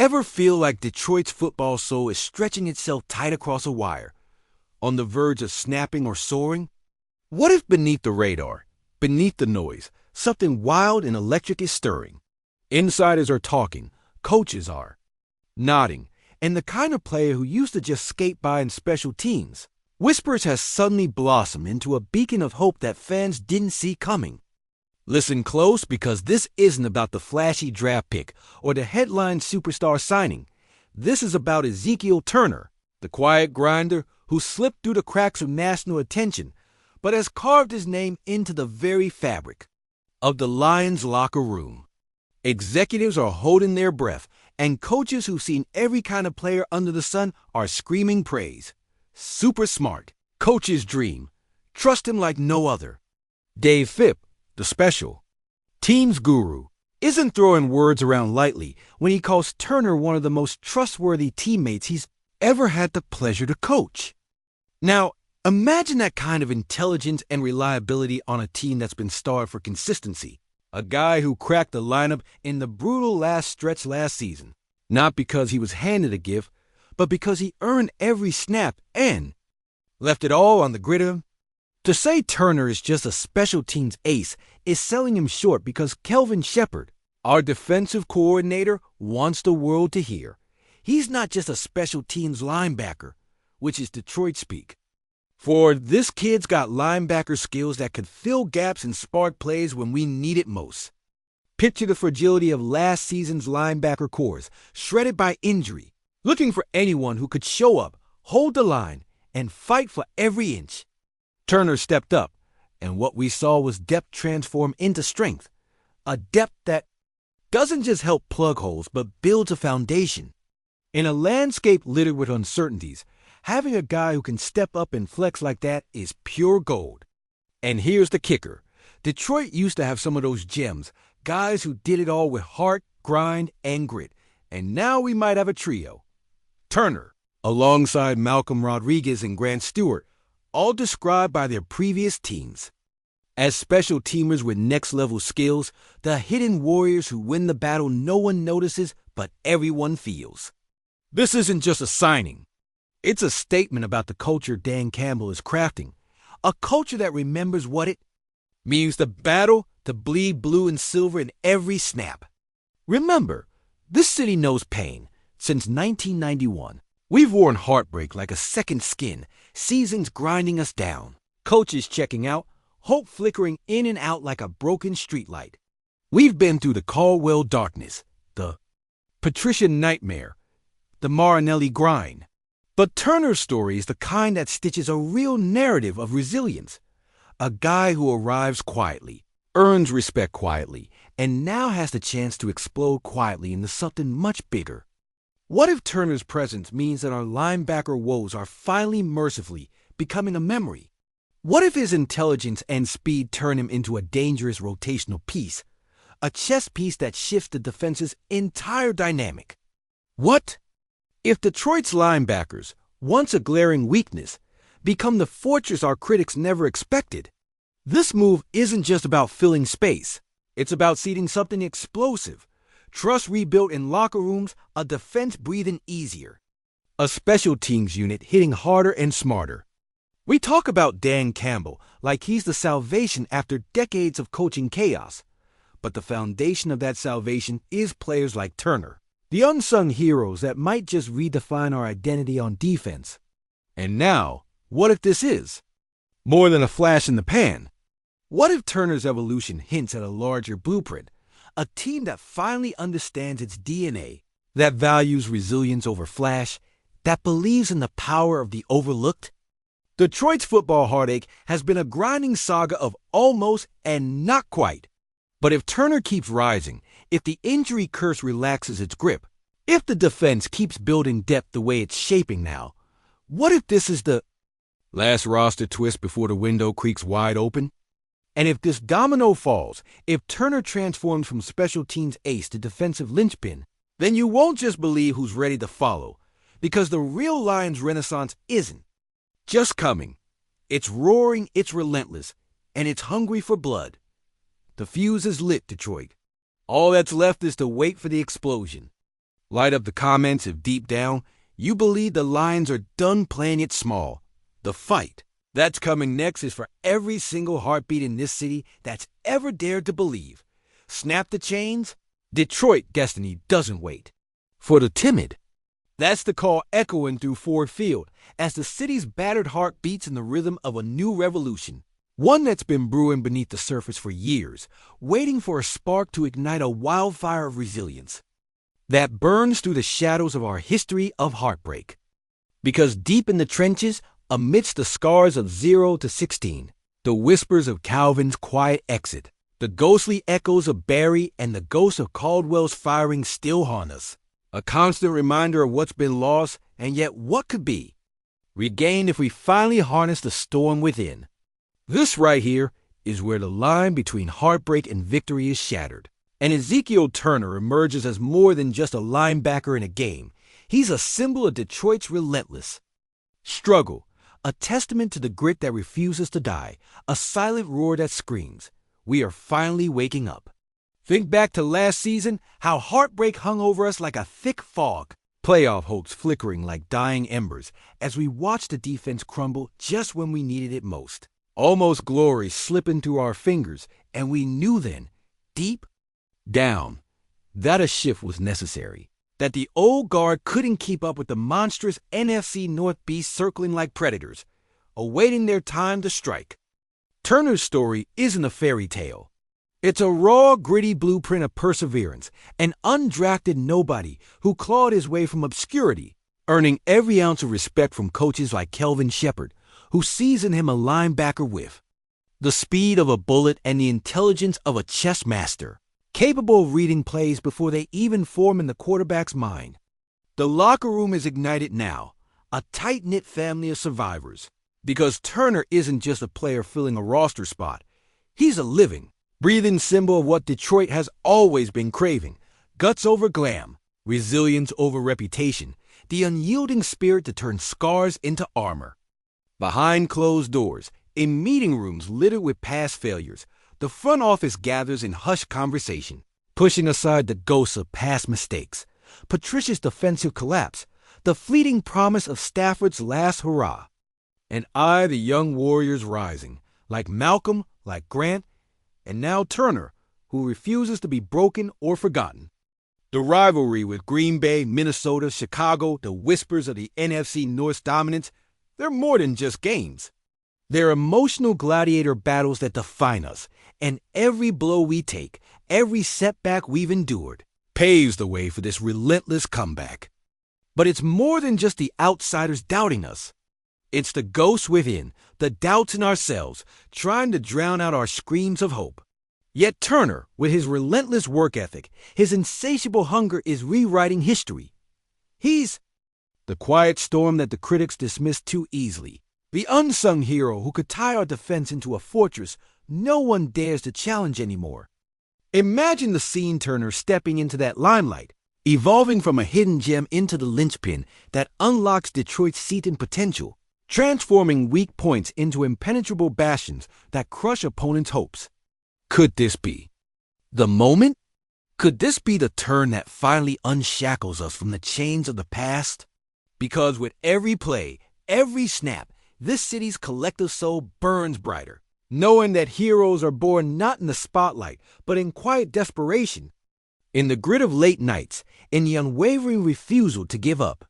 Ever feel like Detroit's football soul is stretching itself tight across a wire, on the verge of snapping or soaring? What if beneath the radar, beneath the noise, something wild and electric is stirring? Insiders are talking, coaches are nodding, and the kind of player who used to just skate by in special teams, Whispers has suddenly blossomed into a beacon of hope that fans didn't see coming. Listen close, because this isn't about the flashy draft pick or the headline superstar signing. This is about Ezekiel Turner, the quiet grinder who slipped through the cracks of national attention, but has carved his name into the very fabric of the Lions locker room. Executives are holding their breath, and coaches who've seen every kind of player under the sun are screaming praise. Super smart, coach's dream. Trust him like no other. Dave Phipp, the special teams guru, isn't throwing words around lightly when he calls Turner one of the most trustworthy teammates he's ever had the pleasure to coach. Now, imagine that kind of intelligence and reliability on a team that's been starved for consistency. A guy who cracked the lineup in the brutal last stretch last season, not because he was handed a gift, but because he earned every snap and left it all on the gridiron. To say Turner is just a special teams ace is selling him short, because Kelvin Shepard, our defensive coordinator, wants the world to hear he's not just a special teams linebacker, which is Detroit speak. For this kid's got linebacker skills that could fill gaps and spark plays when we need it most. Picture the fragility of last season's linebacker cores, shredded by injury, looking for anyone who could show up, hold the line, and fight for every inch. Turner stepped up, and what we saw was depth transform into strength. A depth that doesn't just help plug holes, but builds a foundation. In a landscape littered with uncertainties, having a guy who can step up and flex like that is pure gold. And here's the kicker. Detroit used to have some of those gems, guys who did it all with heart, grind, and grit. And now we might have a trio. Turner, alongside Malcolm Rodriguez and Grant Stewart, all described by their previous teams as special teamers with next-level skills, the hidden warriors who win the battle no one notices but everyone feels. This isn't just a signing. It's a statement about the culture Dan Campbell is crafting, a culture that remembers what it means to battle, to bleed blue and silver in every snap. Remember, this city knows pain. Since 1991, we've worn heartbreak like a second skin, seasons grinding us down, coaches checking out, hope flickering in and out like a broken streetlight. We've been through the Caldwell darkness, the Patricia nightmare, the Marinelli grind. But Turner's story is the kind that stitches a real narrative of resilience. A guy who arrives quietly, earns respect quietly, and now has the chance to explode quietly into something much bigger. What if Turner's presence means that our linebacker woes are finally mercifully becoming a memory? What if his intelligence and speed turn him into a dangerous rotational piece, a chess piece that shifts the defense's entire dynamic? What if Detroit's linebackers, once a glaring weakness, become the fortress our critics never expected? This move isn't just about filling space. It's about seeding something explosive. Trust rebuilt in locker rooms, a defense breathing easier. A special teams unit hitting harder and smarter. We talk about Dan Campbell like he's the salvation after decades of coaching chaos. But the foundation of that salvation is players like Turner, the unsung heroes that might just redefine our identity on defense. And now, what if this is more than a flash in the pan? What if Turner's evolution hints at a larger blueprint? A team that finally understands its DNA, that values resilience over flash, that believes in the power of the overlooked? Detroit's football heartache has been a grinding saga of almost and not quite. But if Turner keeps rising, if the injury curse relaxes its grip, if the defense keeps building depth the way it's shaping now, what if this is the last roster twist before the window creaks wide open? And if this domino falls, if Turner transforms from special teams ace to defensive linchpin, then you won't just believe who's ready to follow, because the real Lions renaissance isn't just coming. It's roaring, it's relentless, and it's hungry for blood. The fuse is lit, Detroit. All that's left is to wait for the explosion. Light up the comments if deep down you believe the Lions are done playing it small. The fight that's coming next is for every single heartbeat in this city that's ever dared to believe. Snap the chains? Detroit destiny doesn't wait. For the timid, that's the call echoing through Ford Field as the city's battered heart beats in the rhythm of a new revolution. One that's been brewing beneath the surface for years, waiting for a spark to ignite a wildfire of resilience that burns through the shadows of our history of heartbreak. Because deep in the trenches, amidst the scars of 0 to 16, the whispers of Calvin's quiet exit, the ghostly echoes of Barry and the ghosts of Caldwell's firing still haunt us. A constant reminder of what's been lost and yet what could be regained if we finally harness the storm within. This right here is where the line between heartbreak and victory is shattered. And Ezekiel Turner emerges as more than just a linebacker in a game. He's a symbol of Detroit's relentless struggle, a testament to the grit that refuses to die, a silent roar that screams, "We are finally waking up." Think back to last season, how heartbreak hung over us like a thick fog, playoff hopes flickering like dying embers as we watched the defense crumble just when we needed it most. Almost glory slipping through our fingers, and we knew then, deep down, that a shift was necessary, that the old guard couldn't keep up with the monstrous NFC North beasts circling like predators, awaiting their time to strike. Turner's story isn't a fairy tale. It's a raw, gritty blueprint of perseverance, an undrafted nobody who clawed his way from obscurity, earning every ounce of respect from coaches like Kelvin Shepard, who sees in him a linebacker with the speed of a bullet and the intelligence of a chess master, capable of reading plays before they even form in the quarterback's mind. The locker room is ignited now, a tight-knit family of survivors, because Turner isn't just a player filling a roster spot. He's a living, breathing symbol of what Detroit has always been craving: guts over glam, resilience over reputation, the unyielding spirit to turn scars into armor. Behind closed doors, in meeting rooms littered with past failures, the front office gathers in hushed conversation, pushing aside the ghosts of past mistakes, Patricia's defensive collapse, the fleeting promise of Stafford's last hurrah. And the young warriors rising, like Malcolm, like Grant, and now Turner, who refuses to be broken or forgotten. The rivalry with Green Bay, Minnesota, Chicago, the whispers of the NFC North's dominance, they're more than just games. They're emotional gladiator battles that define us, and every blow we take, every setback we've endured, paves the way for this relentless comeback. But it's more than just the outsiders doubting us. It's the ghosts within, the doubts in ourselves, trying to drown out our screams of hope. Yet Turner, with his relentless work ethic, his insatiable hunger, is rewriting history. He's the quiet storm that the critics dismiss too easily, the unsung hero who could tie our defense into a fortress no one dares to challenge anymore. Imagine the scene: Turner stepping into that limelight, evolving from a hidden gem into the linchpin that unlocks Detroit's seething potential, transforming weak points into impenetrable bastions that crush opponents' hopes. Could this be the moment? Could this be the turn that finally unshackles us from the chains of the past? Because with every play, every snap, this city's collective soul burns brighter, knowing that heroes are born not in the spotlight, but in quiet desperation, in the grit of late nights, in the unwavering refusal to give up.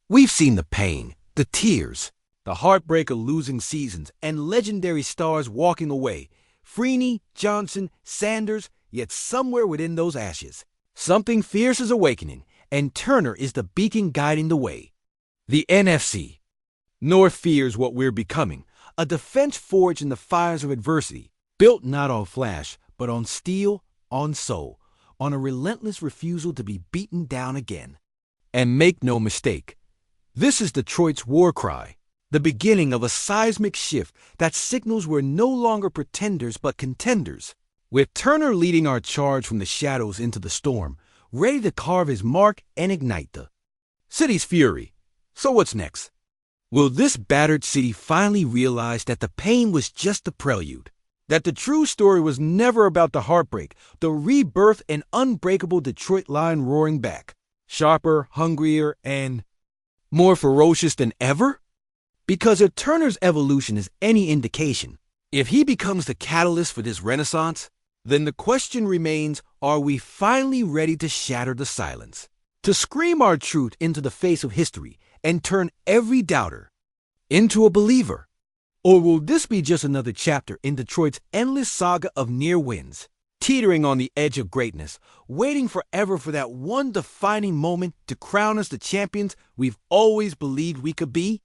We've seen the pain, the tears, the heartbreak of losing seasons, and legendary stars walking away. Freeney, Johnson, Sanders, yet somewhere within those ashes, something fierce is awakening, and Turner is the beacon guiding the way. The NFC North fears what we're becoming, a defense forged in the fires of adversity, built not on flash, but on steel, on soul, on a relentless refusal to be beaten down again. And make no mistake, this is Detroit's war cry, the beginning of a seismic shift that signals we're no longer pretenders but contenders. With Turner leading our charge from the shadows into the storm, ready to carve his mark and ignite the city's fury. So what's next? Will this battered city finally realize that the pain was just the prelude? That the true story was never about the heartbreak, the rebirth, and unbreakable Detroit line roaring back, Sharper, hungrier, and more ferocious than ever? Because if Turner's evolution is any indication, if he becomes the catalyst for this renaissance, then the question remains, are we finally ready to shatter the silence, to scream our truth into the face of history and turn every doubter into a believer? Or will this be just another chapter in Detroit's endless saga of near wins, teetering on the edge of greatness, waiting forever for that one defining moment to crown us the champions we've always believed we could be?